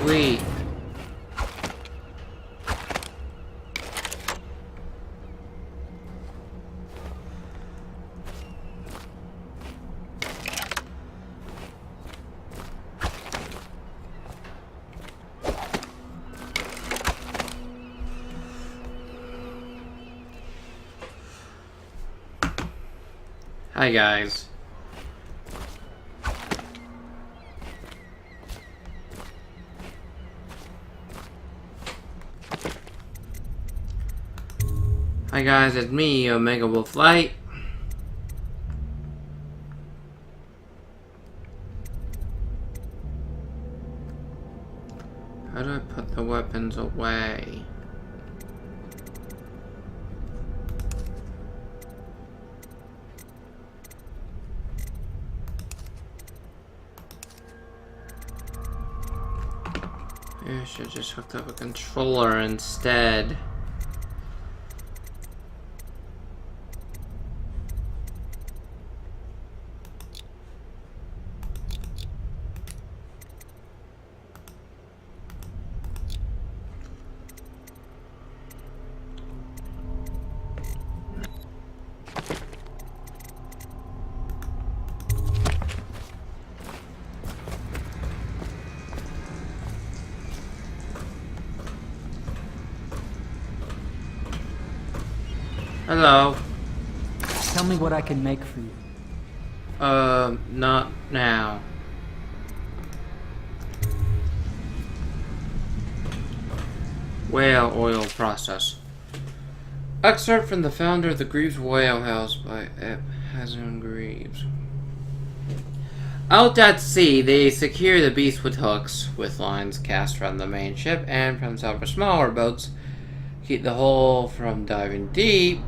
Sweet. Hi guys. Hi guys, it's me, Omega Wolf Light. How do I put the weapons away? Maybe I should have just hooked up a controller instead. Hello. Tell me what I can make for you. Not now. Whale oil process. Excerpt from the founder of the Greaves Whale House by Hazard Greaves. Out at sea, they secure the beast with hooks, with lines cast from the main ship and from several smaller boats. Keep the whale from diving deep.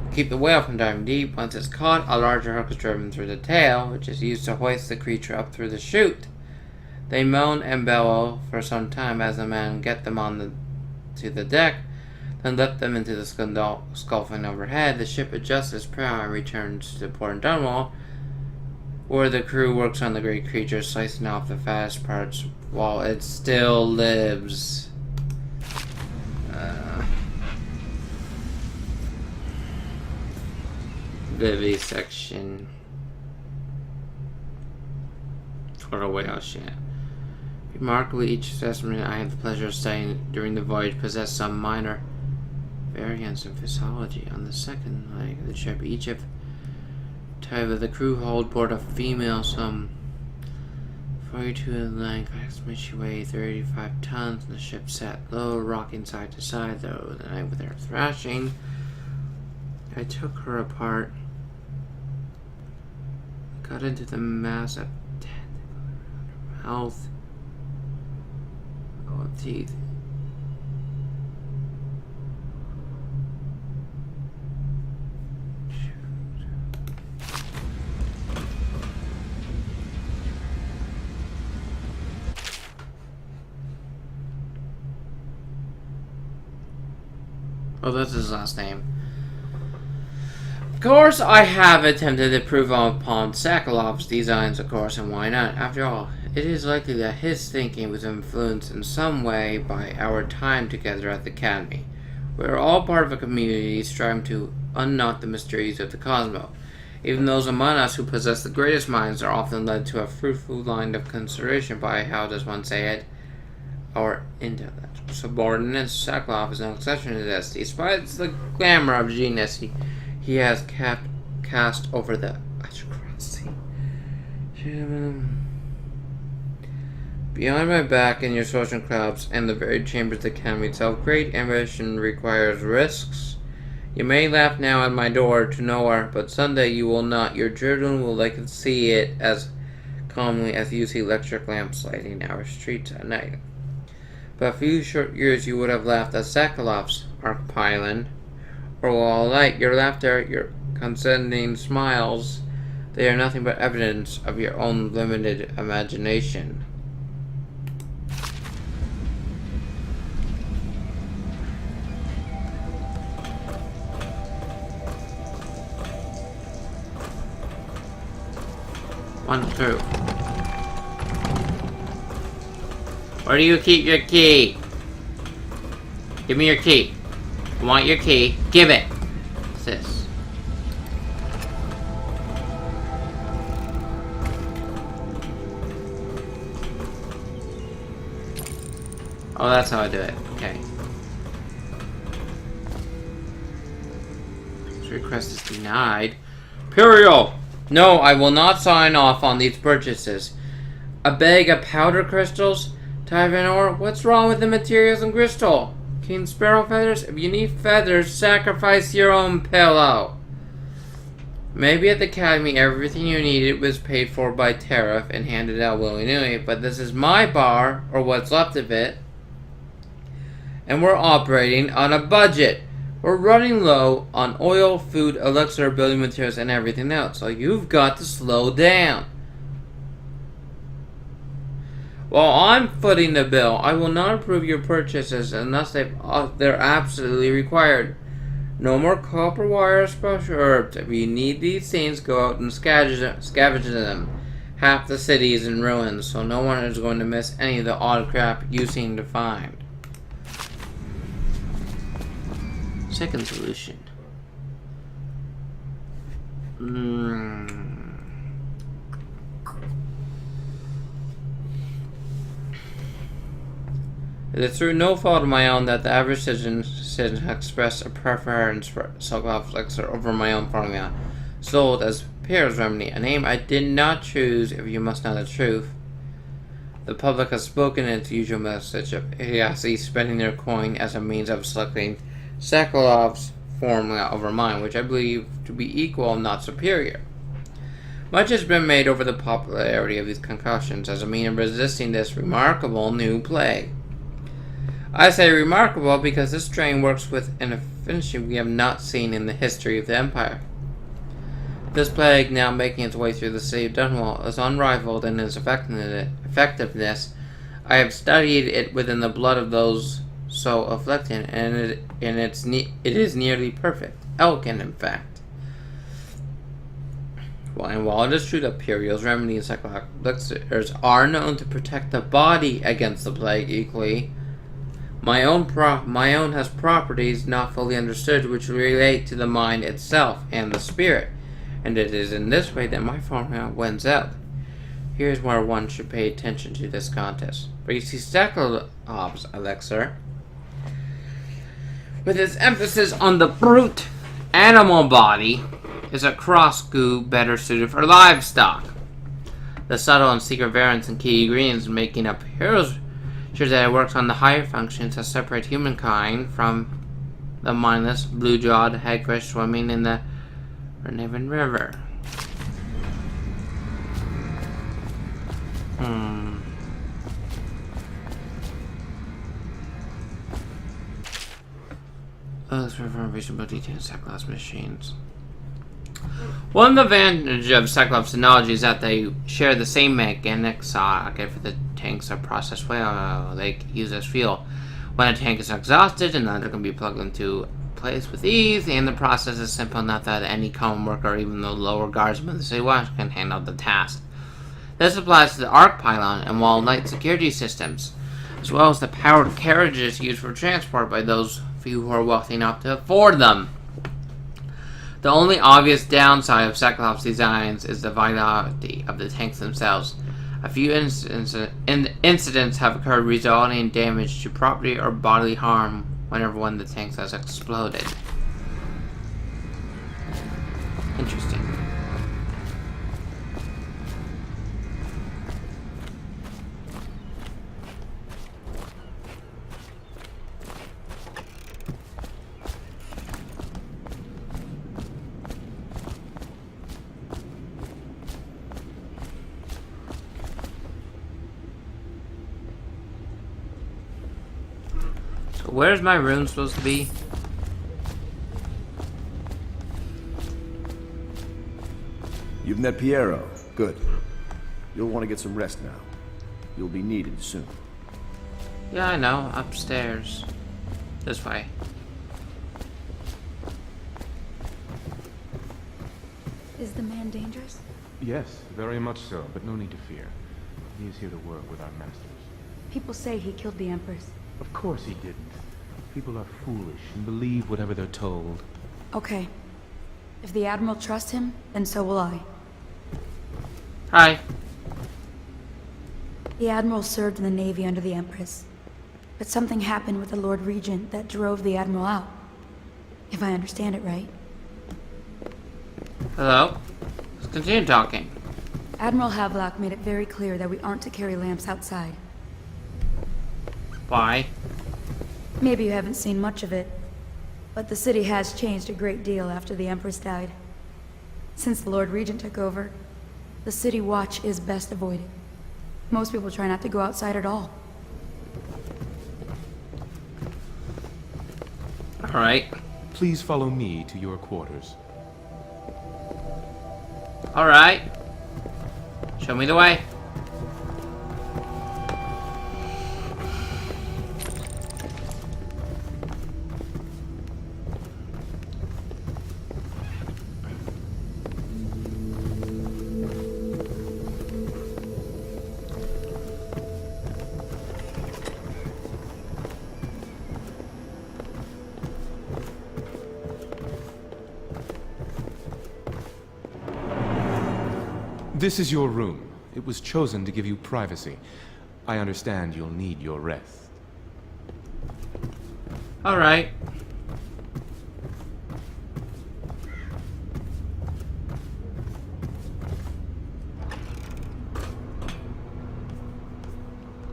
Once it's caught, a larger hook is driven through the tail, which is used to hoist the creature up through the chute. They moan and bellow for some time as the men get them to the deck, then lift them into the scuffling overhead. The ship adjusts its prow and returns to port in Dunwall, where the crew works on the great creature, slicing off the fattest parts while it still lives. Vivisection. Or a whale shit. Remarkably, each specimen I had the pleasure of studying during the voyage possessed some minor variance in physiology. On the second leg of the ship, each of type of the crew hold board a female, some 42 in length, she weighed 35 tons, and the ship sat low, rocking side to side, though the night with her thrashing. I took her apart, got into the mass of her mouth, teeth. Oh, that's his last name. Of course, I have attempted to prove upon Sakalov's designs, of course, and why not? After all, it is likely that his thinking was influenced in some way by our time together at the Academy. We are all part of a community striving to unknot the mysteries of the cosmos. Even those among us who possess the greatest minds are often led to a fruitful line of consideration by, how does one say it, our intellectual subordinates. Sakalov is no exception to this. Despite the glamour of genius he has cast over the aristocracy. Behind my back in your social clubs and the very chambers of the Academy itself, great ambition requires risks. You may laugh now at my door to nowhere, but someday you will not. Your children will likely see it as calmly as you see electric lamps lighting our streets at night. But a few short years you would have laughed at Sakalov's Archpylon, or all light. Your laughter, your condescending smiles, they are nothing but evidence of your own limited imagination. One, two. Where do you keep your key? Give me your key. I want your key. Give it. What's this? Oh, that's how I do it. Okay. This request is denied. Imperial! No, I will not sign off on these purchases. A bag of powder crystals? Tyvanor, what's wrong with the materials in crystal? King Sparrow feathers? If you need feathers, sacrifice your own pillow. Maybe at the Academy everything you needed was paid for by tariff and handed out willy-nilly, but this is my bar, or what's left of it, and we're operating on a budget. We're running low on oil, food, elixir, building materials, and everything else, so you've got to slow down. While I'm footing the bill, I will not approve your purchases unless they're absolutely required. No more copper wire or special herbs. If you need these things, go out and scavenge them. Half the city is in ruins, so no one is going to miss any of the odd crap you seem to find. Second solution. It is through no fault of my own that the average citizen expressed a preference for Cyclops elixir over my own formula, sold as Pierre's remedy, a name I did not choose if you must know the truth. The public has spoken in its usual message of idiocy, spending their coin as a means of selecting Cyclops' formula over mine, which I believe to be equal, not superior. Much has been made over the popularity of these concoctions as a means of resisting this remarkable new plague. I say remarkable because this strain works with an efficiency we have not seen in the history of the Empire. This plague, now making its way through the city of Dunwall, is unrivaled in its effectiveness. I have studied it within the blood of those so afflicted, and it is nearly perfect, elegant in fact. While it is true that Puriel's remedy and Cyclops elixirs are known to protect the body against the plague equally, my own has properties not fully understood which relate to the mind itself and the spirit, and it is in this way that my formula wins out. Here's where one should pay attention to this contest. For you see, Cyclops elixir, with its emphasis on the brute animal body, is a cross goo better suited for livestock. The subtle and secret variants and key ingredients making up heroes sure that it works on the higher functions that separate humankind from the mindless, blue-jawed hagfish swimming in the Renevan River. Let's refer reasonable details Cyclops machines. One advantage of Cyclops technology is that they share the same mechanic socket for the tanks are processed well. They use as fuel. When a tank is exhausted, another can be plugged into place with ease, and the process is simple enough that any common worker or even the lower guardsmen of the city watch can handle the task. This applies to the arc pylon and wall light security systems, as well as the powered carriages used for transport by those few who are wealthy enough to afford them. The only obvious downside of Cyclops designs is the vitality of the tanks themselves. A few incidents have occurred resulting in damage to property or bodily harm whenever one of the tanks has exploded. Interesting. Where's my room supposed to be? You've met Piero. Good. You'll want to get some rest now. You'll be needed soon. Yeah, I know. Upstairs. This way. Is the man dangerous? Yes, very much so, but no need to fear. He is here to work with our masters. People say he killed the Empress. Of course he didn't. People are foolish and believe whatever they're told. Okay. If the Admiral trusts him, then so will I. Hi. The Admiral served in the Navy under the Empress. But something happened with the Lord Regent that drove the Admiral out. If I understand it right. Hello? Let's continue talking. Admiral Havelock made it very clear that we aren't to carry lamps outside. Why? Maybe you haven't seen much of it, but the city has changed a great deal after the Empress died. Since the Lord Regent took over, the city watch is best avoided. Most people try not to go outside at all. Alright. Please follow me to your quarters. Alright. Show me the way. This is your room. It was chosen to give you privacy. I understand you'll need your rest. Alright.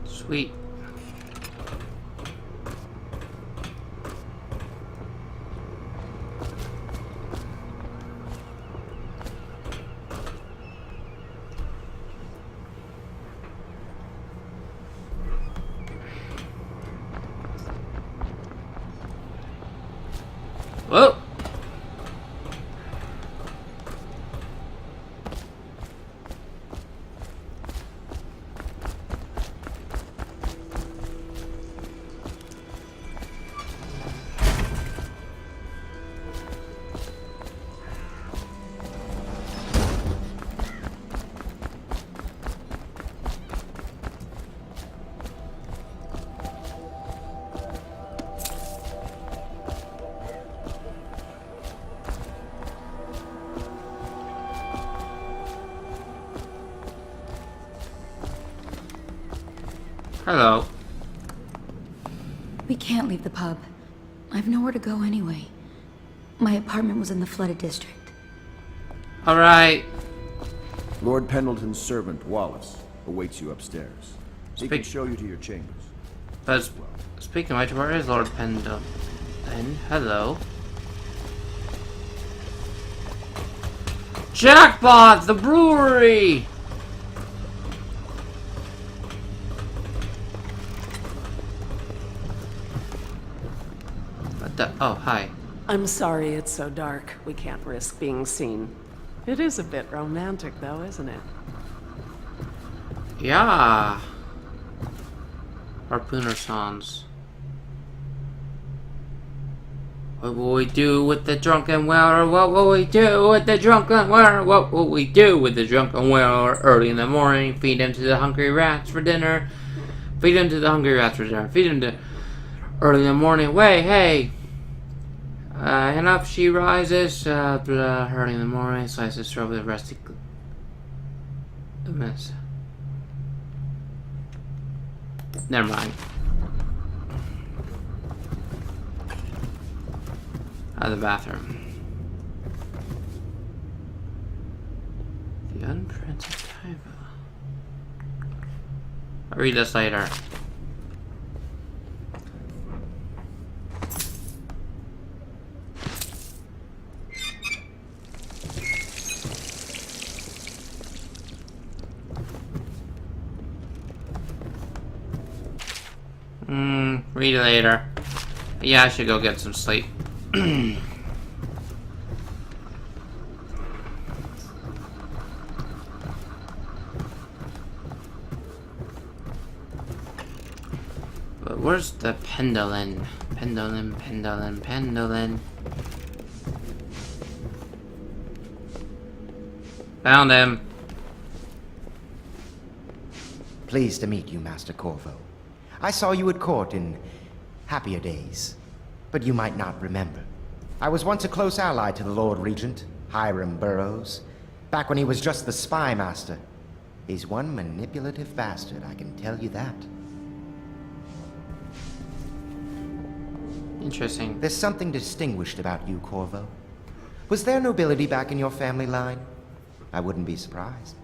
Sweet. Whoa! Hello. We can't leave the pub. I've nowhere to go anyway. My apartment was in the flooded district. Alright. Lord Pendleton's servant, Wallace, awaits you upstairs. He can Speak- show you to your chambers. But speaking of which, where is Lord Pendleton? Hello. Jackpot! The brewery! What the? Oh, hi. I'm sorry it's so dark. We can't risk being seen. It is a bit romantic, though, isn't it? Yeah. Harpooner songs. What will we do with the drunken whaler? What will we do with the drunken whaler? What will we do with the drunken whaler? Early in the morning, feed him to the hungry rats for dinner. Feed him to the hungry rats for dinner. Feed him to early in the morning. Wait, hey. And up she rises. Early in the morning, slices throat with a rusty miss. Never mind. Out of the bathroom. The Unprinted Taiva. I'll read this later. Read it later. Yeah, I should go get some sleep. But where's the pendulum? Pendulum. Found him. Pleased to meet you, Master Corvo. I saw you at court in happier days, but you might not remember. I was once a close ally to the Lord Regent, Hiram Burroughs, back when he was just the spy master. He's one manipulative bastard, I can tell you that. Interesting. There's something distinguished about you, Corvo. Was there nobility back in your family line? I wouldn't be surprised.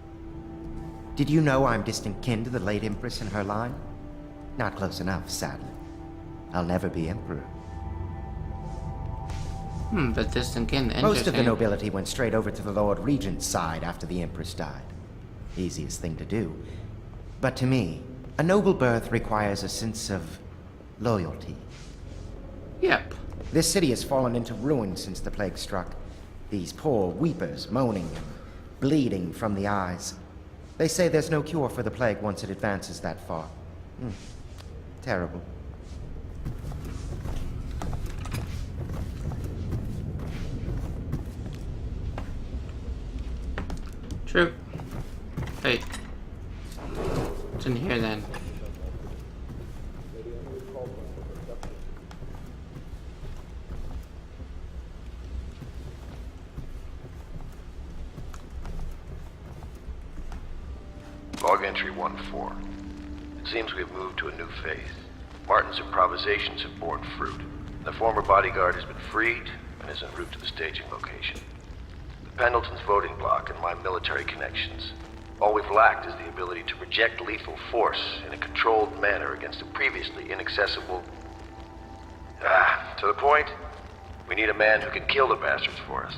Did you know I'm distant kin to the late Empress and her line? Not close enough, sadly. I'll never be Emperor. But distant kin, interesting. Most of the nobility went straight over to the Lord Regent's side after the Empress died. Easiest thing to do. But to me, a noble birth requires a sense of loyalty. Yep. This city has fallen into ruin since the plague struck. These poor weepers moaning and bleeding from the eyes. They say there's no cure for the plague once it advances that far. Terrible. True. Wait. What's in here then? Log entry 1-4. It seems we've moved to a new phase. Martin's improvisations have borne fruit. The former bodyguard has been freed and is en route to the staging location. The Pendleton's voting bloc and my military connections. All we've lacked is the ability to project lethal force in a controlled manner against a previously inaccessible... to the point, we need a man who can kill the bastards for us.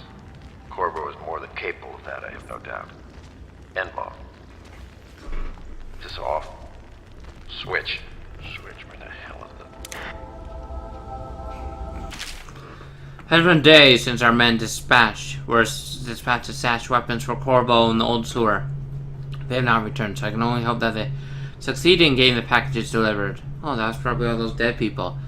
Corvo is more than capable of that, I have no doubt. Endlaw. Is this off? Switch. Where the hell is it? Has been days since our men dispatched to stash weapons for Corvo in the old sewer. They have not returned, so I can only hope that they succeed in getting the packages delivered. Oh, that's probably all those dead people.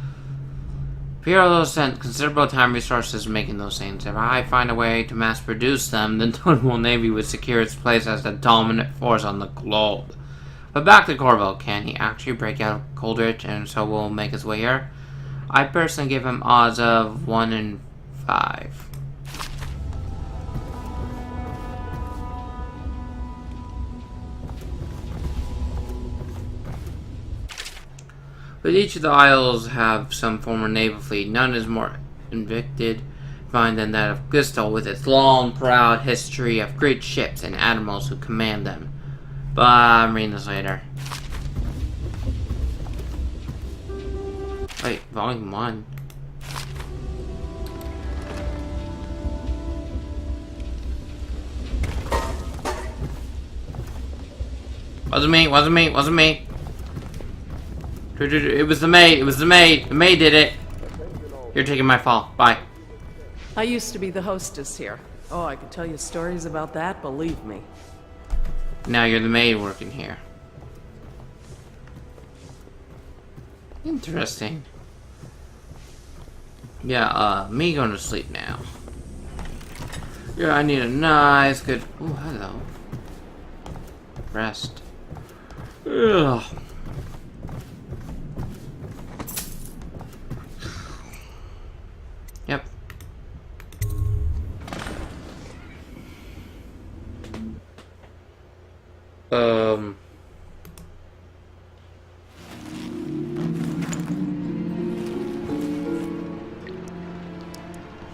Piero spent considerable time and resources making those things. If I find a way to mass produce them, the Notable Navy would secure its place as the dominant force on the globe. But back to Corvo. Can he actually break out of Coldridge and so will make his way here? I personally give him odds of 1 in 5. But each of the isles have some former naval fleet. None is more invicted than that of Gusto, with its long, proud history of great ships and admirals who command them. But I'm reading this later. Wait, Volume 1. Wasn't me. It was the maid. The maid did it. You're taking my fall. Bye. I used to be the hostess here. Oh, I could tell you stories about that, believe me. Now you're the maid working here. Interesting. Yeah, me going to sleep now. Yeah, I need a nice, good... Ooh, hello. Rest. Ugh. Yep.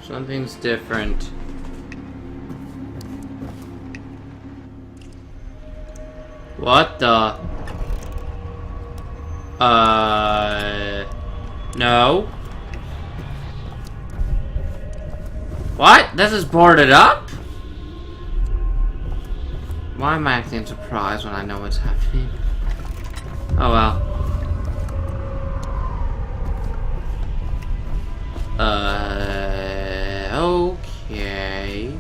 Something's different. What the? No. What? This is boarded up? Why am I acting surprised when I know what's happening? Oh well. Okay.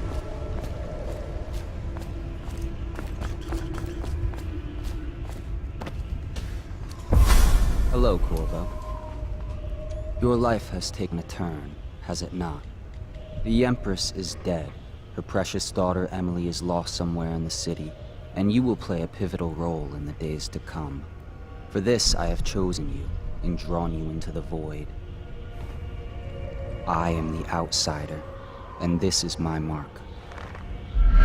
Hello, Corvo. Your life has taken a turn, has it not? The Empress is dead. Her precious daughter Emily is lost somewhere in the city, and you will play a pivotal role in the days to come. For this I have chosen you and drawn you into the void. I am the outsider, and this is my mark.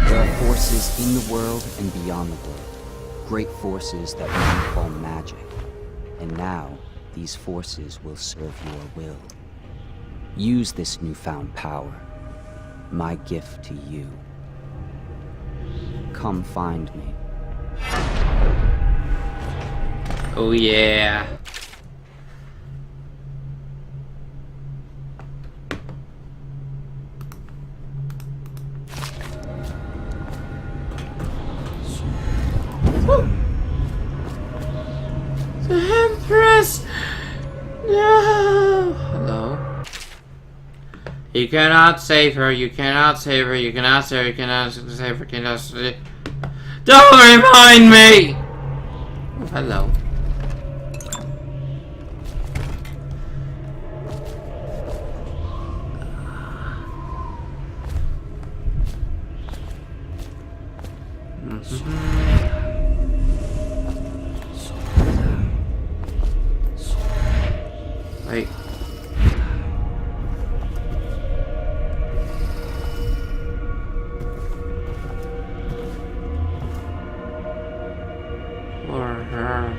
There are forces in the world and beyond the world. Great forces that we call magic. And now, these forces will serve your will. Use this newfound power. My gift to you. Come find me. Oh yeah. The Empress! No! Hello? You cannot save her, you cannot save her, you cannot save her, you cannot save her, you cannot save her. Don't remind me! Oh, hello. Wait. Or her.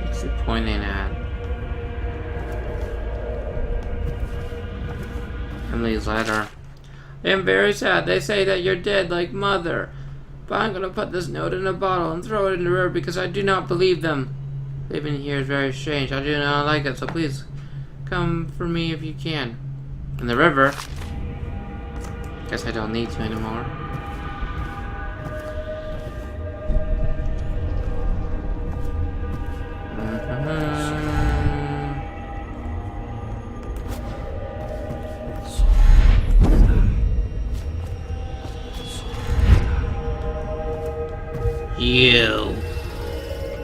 What's he pointing at? Emily's letter. I am very sad. They say that you're dead like Mother. But I'm gonna put this note in a bottle and throw it in the river because I do not believe them. Living here is very strange. I do not like it, so please come for me if you can. In the river? Guess I don't need to anymore.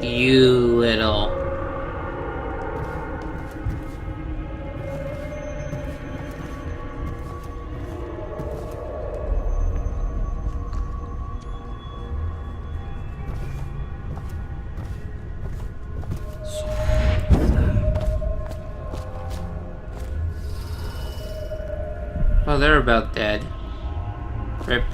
You little. Well, they're about dead. Rip.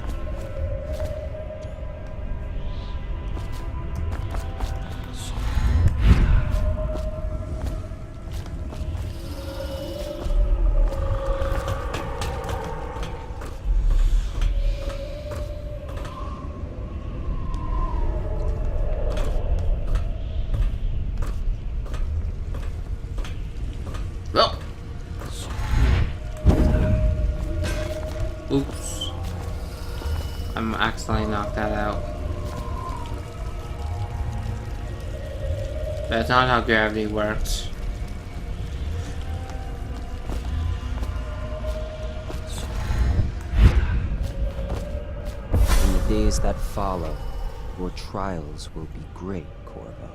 Well. Oops. I'm accidentally knocked that out. That's not how gravity works. In the days that follow, your trials will be great, Corvo.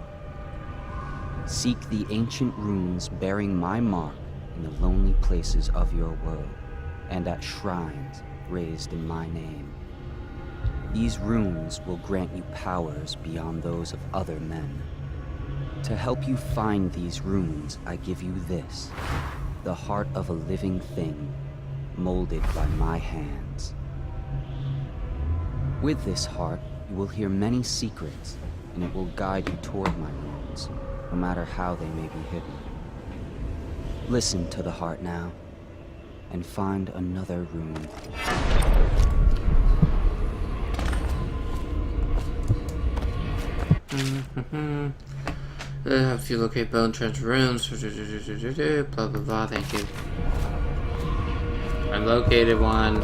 Seek the ancient runes bearing my mark in the lonely places of your world, and at shrines raised in my name. These runes will grant you powers beyond those of other men. To help you find these runes, I give you this, the heart of a living thing, molded by my hands. With this heart, you will hear many secrets, and it will guide you toward my runes, no matter how they may be hidden. Listen to the heart now, and find another rune. If you locate bone trench runes, blah blah blah, thank you. I located one.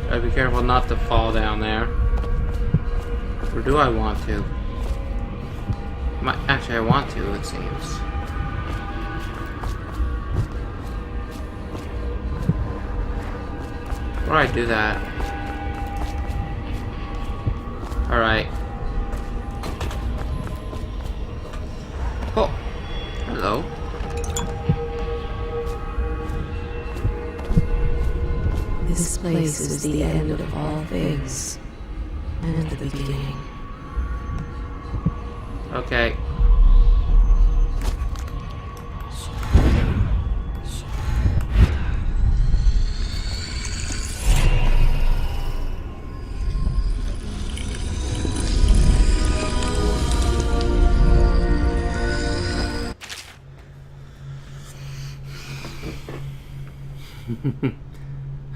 Gotta be careful not to fall down there. Or do I want to? Actually, I want to, it seems. Before I do that. Alright. is the end of all things, and the beginning. Okay.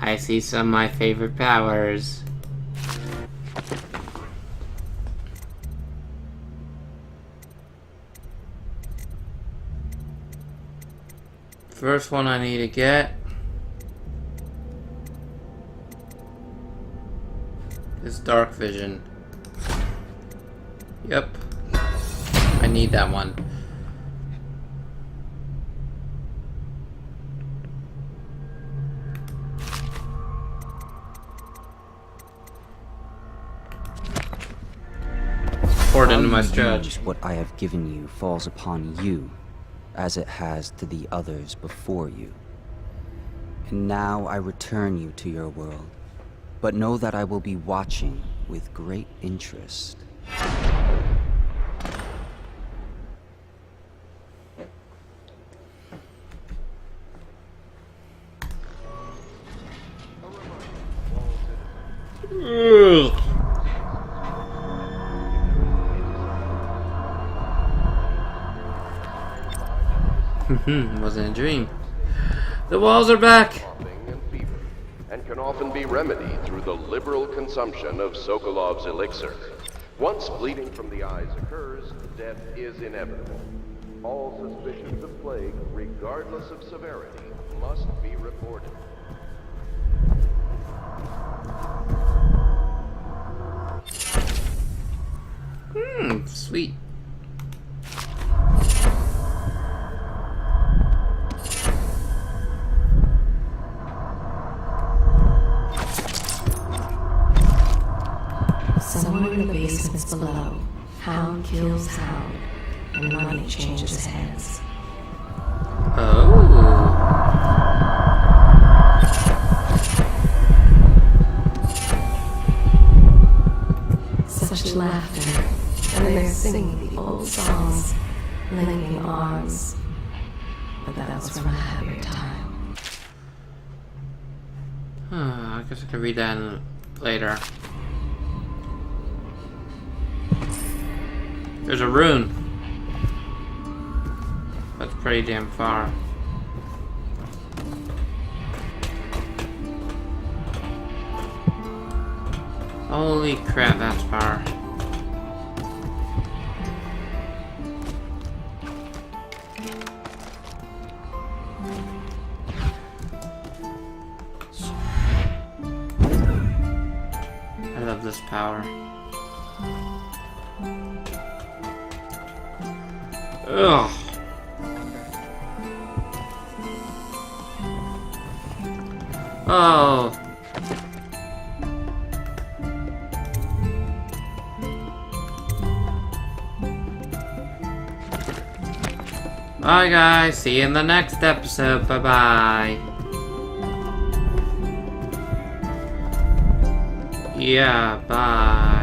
I see some of my favorite powers. First one I need to get is dark vision. Yep. I need that one. Poured into my stretch. What I have given you falls upon you, as it has to the others before you. And now I return you to your world, but know that I will be watching with great interest. Wasn't a dream. The walls are back. Coughing and fever, and can often be remedied through the liberal consumption of Sokolov's elixir. Once bleeding from the eyes occurs, death is inevitable. All suspicions of plague, regardless of severity, must be reported. Sweet. Somewhere in the basements below, Hound kills Hound, and money changes hands. Oh. Such laughter, and they're singing the old songs, linking arms. But that was from a happier time. I guess I can read that later. There's a rune. That's pretty damn far. Holy crap, that's far. I love this power. Ugh. Oh. Bye guys, see you in the next episode. Bye bye. Yeah, bye.